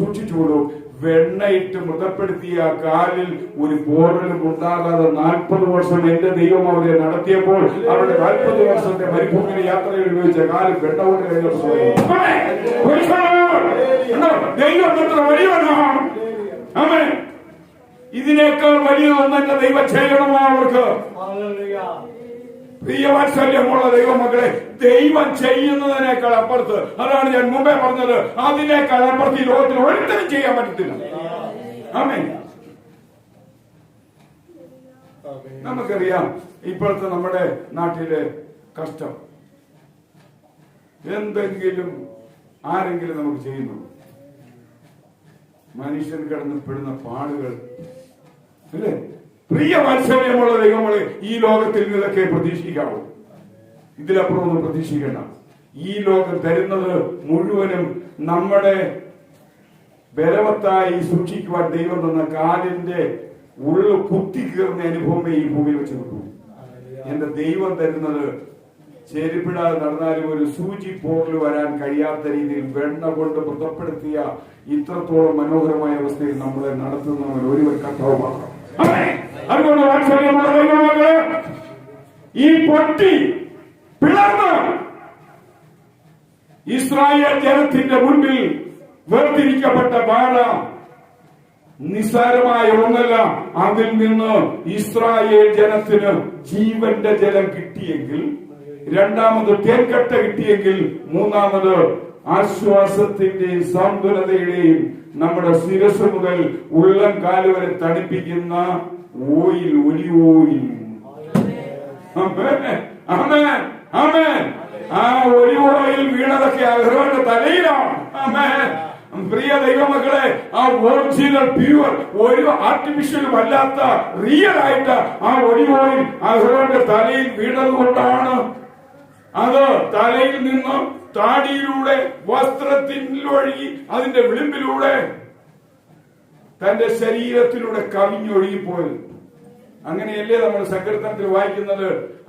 സൂക്ഷിച്ചുകൊള്ളും. വെണ്ണയിട്ട് മൃതപ്പെടുത്തിയ കാലിൽ ഒരു പോറലും ഉണ്ടാകാതെ 40 വർഷം എന്റെ ദൈവം അവരെ നടത്തിയപ്പോൾ അവരുടെ 40 വർഷത്തെ മരുഭൂമിയിലെ യാത്രയിൽ ഉപയോഗിച്ച കാല് വെണ്ണ കൊണ്ട് കഴിഞ്ഞപ്പോൾ ദൈവം എത്ര വലിയവനാണ്. ആമേൻ. ഇതിനേക്കാൾ വലിയതൊന്നും എന്റെ ദൈവം ചെയ്യണമോ അവർക്ക്? പ്രിയവാത്സല്യമുള്ള ദൈവമക്കളെ, ദൈവം ചെയ്യുന്നതിനേക്കാൾ അപ്പുറത്ത്, അതാണ് ഞാൻ മുമ്പേ പറഞ്ഞത്, അതിനേക്കാൾ അപ്പുറത്ത് ഈ ലോകത്തിൽ ഒരിക്കലും ചെയ്യാൻ പറ്റത്തില്ല. ആമേൻ. നമുക്കറിയാം ഇപ്പോഴത്തെ നമ്മുടെ നാട്ടിലെ കഷ്ടം. എന്തെങ്കിലും ആരെങ്കിലും നമുക്ക് ചെയ്യുന്നു, മനുഷ്യൻ കിടന്ന് പെടുന്ന പാടുകൾ, അല്ലേ? പ്രിയ വാത്സല്യമുള്ള ദൈവങ്ങളെ, ഈ ലോകത്തിൽ നിന്നൊക്കെ പ്രതീക്ഷിക്കാവൂ. ഇതിലപ്പുറം ഒന്നും പ്രതീക്ഷിക്കേണ്ട. ഈ ലോകം തരുന്നത് മുഴുവനും നമ്മുടെ ബലവത്തായി സൂക്ഷിക്കുവാൻ ദൈവം തന്ന കാലിന്റെ ഉള്ളു കുത്തി കീറുന്ന അനുഭവമേ ഈ ഭൂമിയിൽ വെച്ച് കിട്ടൂ. എന്റെ ദൈവം തരുന്നത് ചെരുപ്പിടാതെ നടന്നാലും ഒരു സൂചി പോറിൽ വരാൻ കഴിയാത്ത രീതിയിൽ വെണ്ണ കൊണ്ട് മൃതപ്പെടുത്തിയ ഇത്രത്തോളം മനോഹരമായ അവസ്ഥയിൽ നമ്മളെ നടത്തുന്നവൻ ഒരുവൻ കർത്താവ് മാത്രം. അതുകൊണ്ട് വാത്സല്യമുള്ള ദൈവമക്കളെ, ഈ പൊട്ടി പിളർന്ന് ഇസ്രായേൽ ജനത്തിന്റെ മുൻപിൽ വേർതിരിക്കപ്പെട്ട ബാധ നിസ്സാരമായ ഒന്നല്ല. അതിൽ നിന്ന് ഇസ്രായേൽ ജനത്തിന് ജീവന്റെ ജലം കിട്ടിയെങ്കിൽ, രണ്ടാമത് തേൻകട്ട കിട്ടിയെങ്കിൽ, മൂന്നാമത് ആശ്വാസത്തിന്റെയും സാന്ത്വനതയുടെയും നമ്മുടെ ശിരസ് മുതൽ ഉള്ളം കാല് വരെ തണുപ്പിക്കുന്ന ഓയിൽ, ഒലിവ് ഓയിൽ. ആമേൻ, ആമേൻ. ആ ഒലിവ് ഓയിൽ വീണതൊക്കെ അഹ്റോന്റെ തലയിലാണ്. ആമേൻ. പ്രിയ ദൈവമക്കളെ, ആ ഒറിജിനൽ പ്യൂർ, ഒരു ആർട്ടിഫിഷ്യലും അല്ലാത്ത റിയൽ ആയിട്ട് ആ ഒലിവ് ഓയിൽ അഹ്റോന്റെ തലയിൽ വീണത് കൊണ്ടാണ് അത് തലയിൽ നിന്ന് താടിയിലൂടെ വസ്ത്രത്തിലൊഴുകി അതിന്റെ വിളിമ്പിലൂടെ തന്റെ ശരീരത്തിലൂടെ കവിഞ്ഞൊഴുകിപ്പോയത്. അങ്ങനെയല്ലേ നമ്മൾ സങ്കീർത്തനത്തിൽ വായിക്കുന്നത്?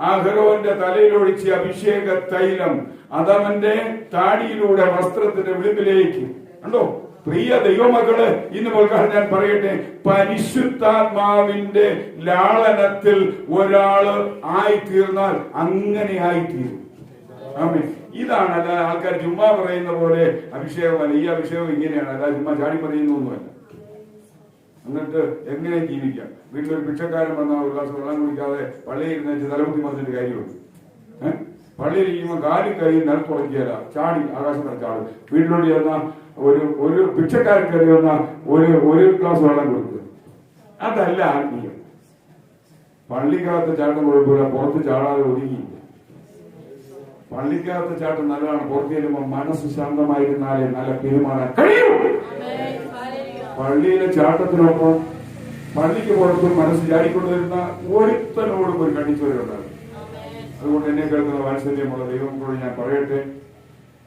അഹരോന്റെ തലയിലൊഴിച്ച അഭിഷേക തൈലം അതവന്റെ താടിയിലൂടെ വസ്ത്രത്തിന്റെ വിളിമ്പിലേക്ക്. കണ്ടോ പ്രിയ ദൈവമക്കള്, ഇന്ന് പോൽക്കാലം ഞാൻ പറയട്ടെ, പരിശുദ്ധാത്മാവിന്റെ ലാളനത്തിൽ ഒരാള് ആയിത്തീർന്നാൽ അങ്ങനെ ആയിത്തീരും. ആമേൻ. ഇതാണ്. അല്ല ആൾക്കാർ ചുമ്മാ പറയുന്ന പോലെ അഭിഷേകമല്ല. ഈ അഭിഷേകം ഇങ്ങനെയാണ്, അല്ല ചുമ്മാ ചാടി പറയുന്നൊന്നുമല്ല. എന്നിട്ട് എങ്ങനെ ജീവിക്കാം? വീട്ടിലൊരു ഭിക്ഷക്കാരൻ വന്നാൽ ഒരു ഗ്ലാസ് വെള്ളം കുടിക്കാതെ പള്ളിയിൽ ഇരുന്ന് തലകുത്തി മറിച്ചിട്ട് കാര്യമുണ്ട്. പള്ളിയിൽ ഇരിക്കുമ്പോൾ കാലും കൈയും നിലത്തുറക്കിയല്ല, ചാടി ആകാശം വരെ ചാടും. വീട്ടിലോട്ട് ചെന്നാൽ ഒരു ഭിക്ഷക്കാരൻ കയറി വന്നാൽ ഒരു ഗ്ലാസ് വെള്ളം കൊടുക്കുക. അതല്ല ആത്മീയം. പള്ളിക്കകത്ത് ചാട്ടം കുഴപ്പമില്ല, പുറത്ത് ചാടാതെ ഒതുങ്ങി. പള്ളിക്കകത്ത് ചാട്ടം നല്ലതാണ്, പുറത്ത് ചെല്ലുമ്പോൾ മനസ്സ് ശാന്തമായിരുന്നാലേ നല്ല പെരുമാറാൻ കഴിയൂ. പള്ളിയിലെ ചാട്ടത്തിനൊപ്പം പള്ളിക്ക് പുറത്തും മനസ്സ് ചാടിക്കൊണ്ടുവരുന്ന ഒരുത്തനോടും ഒരു കണ്ണിച്ചോരുണ്ടാകും. അതുകൊണ്ട് എന്നെ കേൾക്കുന്ന വാത്സല്യമുള്ള ദൈവങ്ങളോട് ഞാൻ പറയട്ടെ,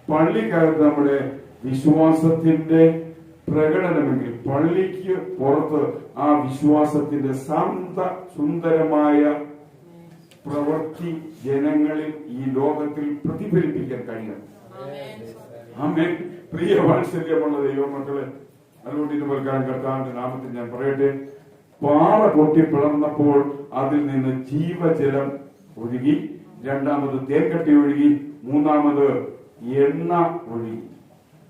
പള്ളിക്കകത്ത് നമ്മുടെ വിശ്വാസത്തിന്റെ പ്രകടനമെങ്കിൽ പള്ളിക്ക് പുറത്ത് ആ വിശ്വാസത്തിന്റെ സുന്ദരമായ പ്രവൃത്തി ജനങ്ങളിൽ ഈ ലോകത്തിൽ പ്രതിഫലിപ്പിക്കാൻ കഴിയണം. ആമേൻ. പ്രിയ വാത്സല്യമുള്ള ദൈവമക്കളെ, അതുകൊണ്ട് ഇത് പ്രകാരം കർത്താവിന്റെ നാമത്തിൽ ഞാൻ പറയട്ടെ, പാറ പൊട്ടി പിളർന്നപ്പോൾ അതിൽ നിന്ന് ജീവജലം ഒഴുകി, രണ്ടാമത് തേൻകട്ടി ഒഴുകി, മൂന്നാമത് എണ്ണ ഒഴുകി.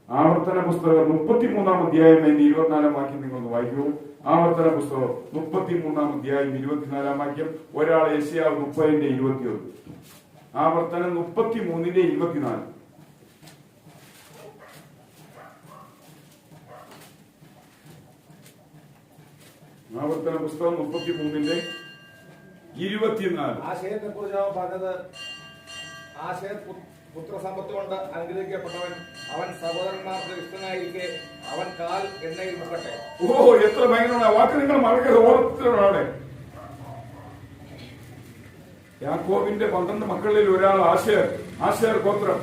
ആവർത്തന പുസ്തകം 33-ാം അധ്യായം 24-ാം വാക്യം നിങ്ങളൊന്ന് വായിക്കൂ. ആവർത്തന പുസ്തകം 33-ാം അധ്യായം 24-ാം വാക്യം. ഒരാൾ യെശയ്യാവ് 30-21. ആവർത്തനം 33-24. ആവർത്തന പുസ്തകം 33-24. ആശയത്തെ കുറിച്ച് പറഞ്ഞത്, ആശയ പുത്രസമ്പത്ത് കൊണ്ട് അനുഗ്രഹിക്കപ്പെട്ടവൻ, അവൻ സഹോദരന്മാർക്ക് ഇഷ്ടനായിരിക്കെ അവൻ കാൽ എണ്ണയിൽ മുക്കട്ടെ. ഓ, എത്ര ഭയങ്കരമാണ് വാക്ക്! നിങ്ങൾ മറക്കരുത്, ഓർത്തിലാണ്. യാക്കോബിന്റെ 12 മക്കളിൽ ഒരാൾ ആശേർ ഗോത്രം.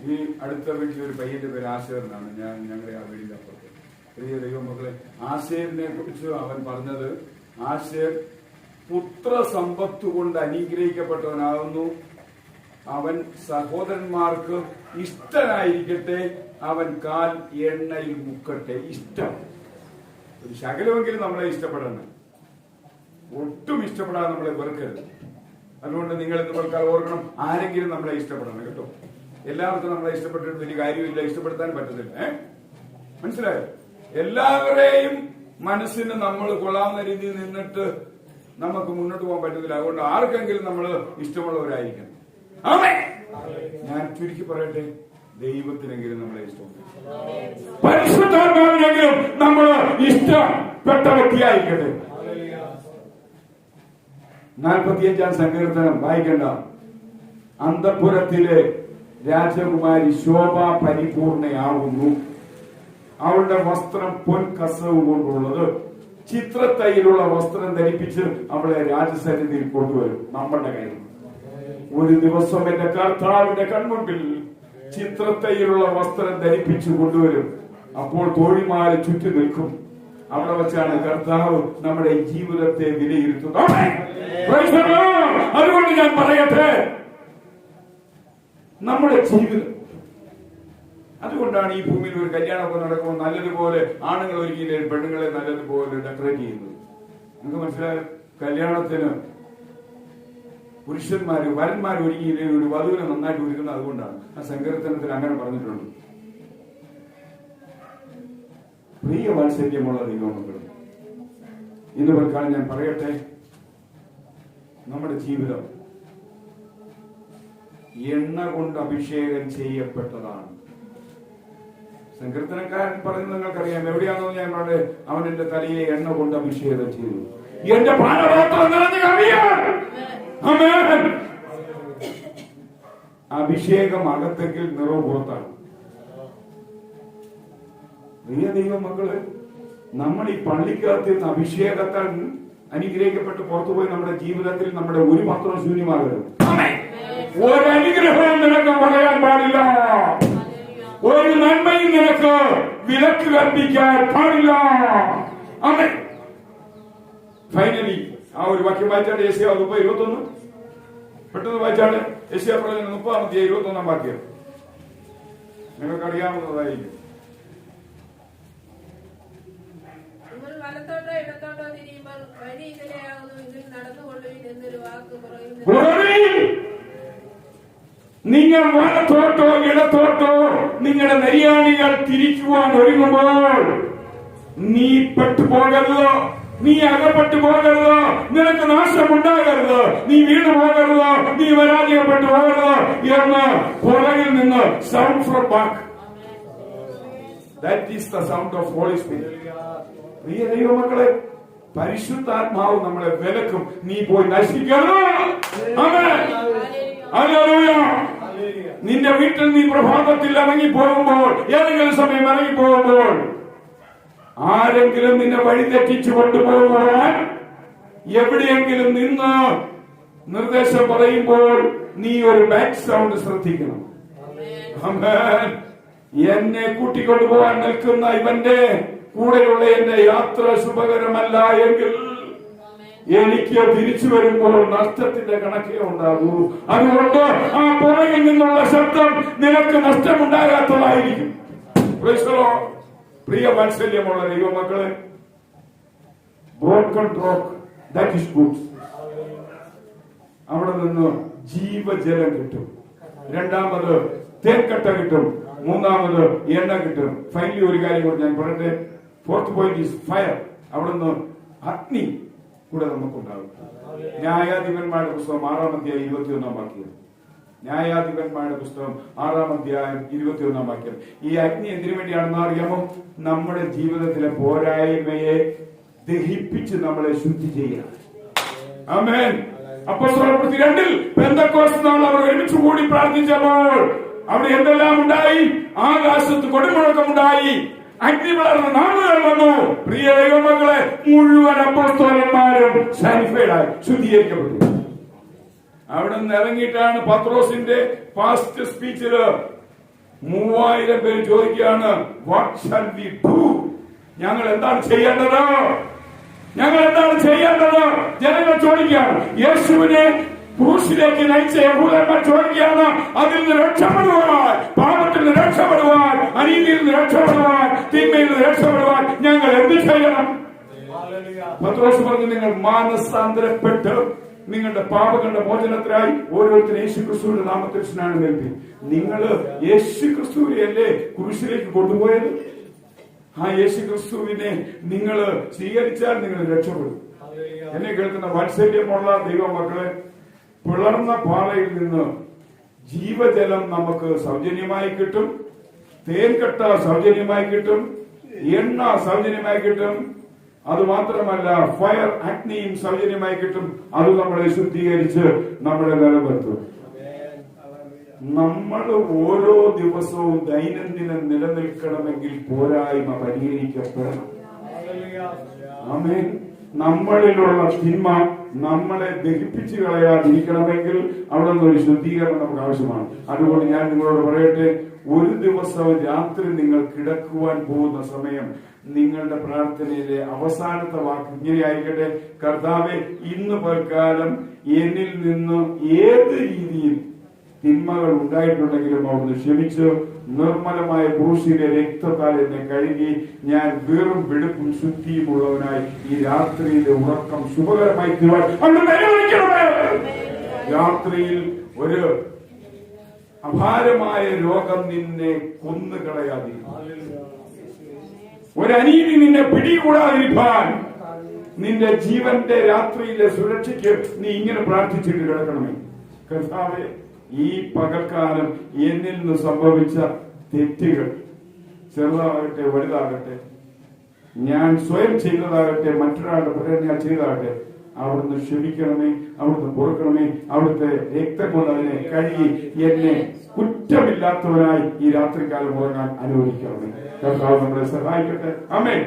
ഈ അടുത്ത വീട്ടിലൊരു പയ്യന്റെ പേര് ആശേർ എന്നാണ്. ഞങ്ങളുടെ ആ വീടിന്റെ അപ്പുറത്ത്. പ്രിയ ദൈവമക്കളെ, ആശേരിനെ കുറിച്ച് അവൻ പറഞ്ഞത്, ആശേർ പുത്രസമ്പത്ത് കൊണ്ട് അനുഗ്രഹിക്കപ്പെട്ടവനാകുന്നു. അവൻ സഹോദരന്മാർക്ക് ഇഷ്ടനായിരിക്കട്ടെ, അവൻ കാൽ എണ്ണയിൽ മുക്കട്ടെ. ഇഷ്ടം ഒരു ശകലമെങ്കിലും നമ്മളെ ഇഷ്ടപ്പെടണം. ഒട്ടും ഇഷ്ടപ്പെടാതെ നമ്മളെ വെറുക്കരുത്. അതുകൊണ്ട് നിങ്ങൾ ഇന്ന് വെറുക്കാതെ ഓർക്കണം, ആരെങ്കിലും നമ്മളെ ഇഷ്ടപ്പെടണം കേട്ടോ. എല്ലാവർക്കും നമ്മളെ ഇഷ്ടപ്പെട്ടിട്ട് വലിയ കാര്യമില്ല, ഇഷ്ടപ്പെടുത്താൻ പറ്റത്തില്ല. മനസ്സിലായോ? എല്ലാവരെയും മനസ്സിന് നമ്മൾ കൊള്ളാവുന്ന രീതിയിൽ നിന്നിട്ട് നമുക്ക് മുന്നോട്ട് പോകാൻ പറ്റത്തില്ല. അതുകൊണ്ട് ആർക്കെങ്കിലും നമ്മൾ ഇഷ്ടമുള്ളവരായിരിക്കണം. ഞാൻ ചുരുക്കി പറയട്ടെ, ദൈവത്തിനെങ്കിലും നമ്മളെ ഇഷ്ടമുണ്ട്, പരിശുദ്ധാത്മാവിനെങ്കിലും നമ്മൾ ഇഷ്ടപ്പെട്ട വ്യക്തിയായിരിക്കട്ടെ. 45-ാം സങ്കീർത്തനം വായിക്കണ്ട. അന്തഃപുരത്തിലെ രാജകുമാരി ശോഭ പരിപൂർണയാവുന്നു. അവളുടെ വസ്ത്രം പൊൻകസവ് കൊണ്ടുള്ളത്. ചിത്രത്തൈലുള്ള വസ്ത്രം ധരിപ്പിച്ച് അവളെ രാജസന്നിധിയിൽ കൊണ്ടുവരും. നമ്മുടെ കയ്യിൽ ഒരു ദിവസം എന്റെ കർത്താവിന്റെ കൺമുമ്പിൽ ചിത്രത്തൈലുള്ള വസ്ത്രം ധരിപ്പിച്ചു കൊണ്ടുവരും. അപ്പോൾ തോഴിമാരെ ചുറ്റി നിൽക്കും. അവിടെ വെച്ചാണ് കർത്താവ് നമ്മുടെ ജീവിതത്തെ വിലയിരുത്തുന്നത്. Praise the Lord. അതുകൊണ്ട് ഞാൻ പറയട്ടെ, നമ്മുടെ ജീവിതം, അതുകൊണ്ടാണ് ഈ ഭൂമിയിൽ ഒരു കല്യാണമൊക്കെ നടക്കുമ്പോൾ നല്ലതുപോലെ ആണുങ്ങൾ ഒരുക്കിയില്ലേ പെണ്ണുങ്ങളെ നല്ലതുപോലെ ഡെക്കറേറ്റ് ചെയ്യുന്നത്. നിങ്ങൾക്ക് മനസ്സിലായോ? കല്യാണത്തിന് പുരുഷന്മാര് വരന്മാർ ഒരുക്കിയില്ലേ ഒരു വധുവിനെ നന്നായിട്ട് ഒരുക്കുന്നത് അതുകൊണ്ടാണ്. ആ സങ്കീർത്തനത്തിൽ അങ്ങനെ പറഞ്ഞിട്ടുണ്ട്. പ്രിയ വാത്സല്യമുള്ള ദൈവമക്കൾ, ഇന്ന് പൽക്കാലം ഞാൻ പറയട്ടെ, നമ്മുടെ ജീവിതം എണ്ണ കൊണ്ട് അഭിഷേകം ചെയ്യപ്പെട്ടതാണ്. സങ്കീർത്തനക്കാരൻ പറയുന്നത് നിങ്ങൾക്കറിയാം. എവിടെയാണോ ഞാൻ പറഞ്ഞത്, അവൻ എന്റെ തലയെ എണ്ണ കൊണ്ട് അഭിഷേകം ചെയ്തു, എന്റെ പാനപാത്രം നിറഞ്ഞു കവിയാൻ. ആമേൻ. അഭിഷേകം അകത്തെങ്കിൽ നിറവ് പുറത്താണ്. പ്രിയ ദൈവമക്കള്, നമ്മൾ ഈ പള്ളിക്കകത്ത് നിന്ന് അഭിഷേകത്താൽ അനുഗ്രഹിക്കപ്പെട്ട് പുറത്തുപോയി നമ്മുടെ ജീവിതത്തിൽ നമ്മുടെ ഒരു പാത്രം ശൂന്യമാകരുത്. ഒരു അനുഗ്രഹവും നിനക്ക് പറയാൻ പാടില്ല, ഒരു നന്മയും നിനക്ക് വിലക്ക് കൽപ്പിക്കാൻ പാടില്ല. ആമേൻ. ഫൈനലി ആ ഒരു വാക്യം വായിച്ചാണ് യെശയ്യാ 30:21. പെട്ടെന്ന് വായിച്ചാണ് യെശയ്യാ പ്രവചനം 30-21 വാക്യം. നിങ്ങൾക്ക് അറിയാവുന്നതായിരിക്കും. വലത്തോട്ടോ ഇടത്തോട്ടോ തിരിയുമ്പോൾ വഴി ഇതിലെയാകുന്നു, ഇതിൽ നടന്നുകൊള്ളുവിൻ എന്നൊരു വാക്ക് പറയുന്നു. നിങ്ങൾ വലത്തോട്ടോ ഇടത്തോട്ടോ നിങ്ങളുടെ നെയ്യാണികൾ തിരിക്കുവാൻ ഒരുങ്ങുമ്പോൾ നീ പെട്ടുപോകരുത്, നീ അകപ്പെട്ടു പോകരുത്, നിനക്ക് നാശമുണ്ടാകരുത്, നീ വീണു പോകരുത്, നീ പരാജയപ്പെട്ടു പോകരുത് എന്ന് പുറകിൽ നിന്ന് sound from back. That is the sound of Holy Spirit. പ്രിയ ദൈവമക്കളെ, പരിശുദ്ധാത്മാവ് നമ്മളെ വിലക്കും. നീ പോയി നശിക്കരുത്. ആമേൻ. ഹല്ലേലൂയ. നിന്റെ വീട്ടിൽ നീ പ്രഭാതത്തിൽ ഇറങ്ങി പോകുമ്പോൾ, ഏതെങ്കിലും സമയം ഇറങ്ങി പോകുമ്പോൾ ആരെങ്കിലും നിന്നെ വഴി തെറ്റിച്ചു കൊണ്ടുപോകുവാൻ എവിടെയെങ്കിലും നിന്ന് നിർദ്ദേശം പറയുമ്പോൾ നീ ഒരു ബാക്ക് സൗണ്ട് ശ്രദ്ധിക്കണം. ആമേൻ. എന്നെ കൂട്ടിക്കൊണ്ടുപോകാൻ നിൽക്കുന്ന ഇവന്റെ കൂടെയുള്ള എന്റെ യാത്ര ശുഭകരമല്ല എങ്കിൽ എനിക്ക് തിരിച്ചു വരുമ്പോൾ നഷ്ടത്തിന്റെ കണക്കേ ഉണ്ടാകൂ. അതുകൊണ്ട് ആ പുറകിൽ നിന്നുള്ള ശബ്ദം നിനക്ക് നഷ്ടമുണ്ടാകാത്തതായിരിക്കും. പ്രിയ വാത്സല്യമുള്ള ദൈവമക്കളെ, broken rock, that is good. അവിടെ നിന്ന് ജീവജലം കിട്ടും. രണ്ടാമത് തേൻകട്ട കിട്ടും. മൂന്നാമത് എണ്ണ കിട്ടും. ഫൈനലി ഒരു കാര്യം കൂടെ ഞാൻ പറയട്ടെ. Fourth point is fire. അവിടുന്ന് അഗ്നി കൂടെ നമുക്കുണ്ടാകും. ന്യായാധിപന്മാരുടെ പുസ്തകം 6-ാം അധ്യായം 21 വാക്യം. ന്യായാധിപന്മാരുടെ പുസ്തകം 6-ാം അധ്യായം 21 വാക്യം. ഈ അഗ്നി എന്തിനു വേണ്ടിയാണെന്ന് അറിയാമോ? നമ്മുടെ ജീവിതത്തിലെ പോരായ്മയെ ദഹിപ്പിച്ച് നമ്മളെ ശുദ്ധി ചെയ്യാൻ. ആമേൻ. അപ്പോസ്തലപ്രവൃത്തി 2-ൽ പെന്തക്കോസ്ത് നാൾ അവർ ഒരുമിച്ച് കൂടി പ്രാർത്ഥിച്ചപ്പോൾ അവിടെ എന്തെല്ലാം ഉണ്ടായി? ആകാശത്ത് കൊടുമുഴക്കമുണ്ടായി, അഗ്നി വളർന്ന നാളുകൾ വന്നു. പ്രിയ ദൈവമക്കളെ, മുഴുവൻ അപ്പോസ്തലന്മാരും സാനിഫൈഡായി, ശുദ്ധീകരിക്കപ്പെട്ടു. അവിടെ നിന്ന് ഇറങ്ങിയിട്ടാണ് പത്രോസിന്റെ ഫാസ്റ്റ് സ്പീച്ചില് 3000 പേര് ചോദിക്കുകയാണ്, വാട്ട് ഷാൽ വി ഡു? ഞങ്ങൾ എന്താണ് ചെയ്യേണ്ടത്? ഞങ്ങൾ എന്താണ് ചെയ്യേണ്ടത്? ജനങ്ങൾ ചോദിക്കുകയാണ്. യേശുവിനെ ക്രൂശിലേക്ക് നയിച്ച യഹൂദന്മാർ ചോദിക്കുകയാണ്, അതിൽ നിന്ന് രക്ഷപ്പെടുവാൻ, പാപത്തിൽ നിന്ന് രക്ഷപ്പെടുവാൻ, അനീതിയിൽ നിന്ന് രക്ഷപ്പെടുവാൻ, തിന്മയിൽ നിന്ന് രക്ഷപ്പെടുവാൻ ഞങ്ങൾ എന്ത് ചെയ്യണം? പത്രോസ് പറഞ്ഞു, നിങ്ങൾ മാനസാന്തരപ്പെട്ട് നിങ്ങളുടെ പാപങ്ങളുടെ മോചനത്തിനായി ഓരോരുത്തരും യേശുക്രിസ്തുവിന്റെ നാമത്തിൽ സ്നാനം നൽകി. നിങ്ങൾ യേശുക്രിസ്തുവിനെയല്ലേ ക്രൂശിലേക്ക് കൊണ്ടുപോയത്? ആ യേശുക്രിസ്തുവിനെ നിങ്ങൾ സ്വീകരിച്ചാൽ നിങ്ങൾ രക്ഷപ്പെടും. എന്നെ കേൾക്കുന്ന വാത്സല്യമുള്ള ദൈവമക്കളെ, പിളർന്ന പാറയിൽ നിന്ന് ജീവജലം നമുക്ക് സൗജന്യമായി കിട്ടും, തേൻകട്ട സൗജന്യമായി കിട്ടും, എണ്ണ സൗജന്യമായി കിട്ടും. അതുമാത്രമല്ല, ഫയർ, അഗ്നിയും സൗജന്യമായി കിട്ടും. അത് നമ്മളെ ശുദ്ധീകരിച്ച് നമ്മളെ നിലനിർത്തും. നമ്മൾ ഓരോ ദിവസവും ദൈനംദിനം നിലനിൽക്കണമെങ്കിൽ പോരായ്മ പരിഹരിക്കപ്പെടണം. ആമേൻ. നമ്മളിലുള്ള തിന്മ നമ്മളെ ദഹിപ്പിച്ചു കളയാതിരിക്കണമെങ്കിൽ അവിടെ നിന്ന് ഒരു ശുദ്ധീകരണം നമുക്ക് ആവശ്യമാണ്. അതുകൊണ്ട് ഞാൻ നിങ്ങളോട് പറയട്ടെ, ഒരു ദിവസം രാത്രി നിങ്ങൾ കിടക്കുവാൻ പോകുന്ന സമയം നിങ്ങളുടെ പ്രാർത്ഥനയിലെ അവസാനത്തെ വാക്ക് ഇങ്ങനെ ആയിരിക്കട്ടെ: കർത്താവേ, ഇന്ന് പൽക്കാലം എന്നിൽ നിന്ന് ഏത് രീതിയിൽ തിന്മകൾ ഉണ്ടായിട്ടുണ്ടെങ്കിലും അവിടുന്ന് ക്ഷമിച്ച് നിർമ്മലമായ ക്രൂശിലെ രക്തത്താൽ എന്നെ കഴുകി ഞാൻ വെറും വെടുപ്പും ശുദ്ധിയുമുള്ളവനായി ഈ രാത്രിയിലെ ഉറക്കം ശുഭകരമായി തീരുവാൻ അവിടുന്ന് അനുവദിക്കണമേ. രാത്രിയിൽ ഒരു അപാരമായ രോഗം നിന്നെ കൊന്നുകളയാതിരിക്കും, ഒരനീതി നിന്നെ പിടികൂടാതിരിക്കാൻ നിന്റെ ജീവന്റെ രാത്രിയിലെ സുരക്ഷയ്ക്ക് നീ ഇങ്ങനെ പ്രാർത്ഥിച്ചിട്ട് കിടക്കണമേ: കർത്താവേ, ഈ പകൽക്കാലം എന്നിൽ നിന്ന് സംഭവിച്ച തെറ്റുകൾ, ചെറുതാകട്ടെ വലുതാകട്ടെ, ഞാൻ സ്വയം ചെയ്തതാകട്ടെ, മറ്റൊരാളുടെ പ്രേരണ ചെയ്തതാകട്ടെ, അവിടുന്ന് ക്ഷമിക്കണമേ, അവിടുന്ന് പൊറുക്കണമേ. അവിടുത്തെ രക്തം കൊണ്ട് അതിനെ കഴുകി എന്നെ കുറ്റമില്ലാത്തവനായി ഈ രാത്രികാലം ഉറങ്ങാൻ അനുവദിക്കണമേ. കർത്താവ് നമ്മളെ സഹായിക്കട്ടെ. ആമേൻ.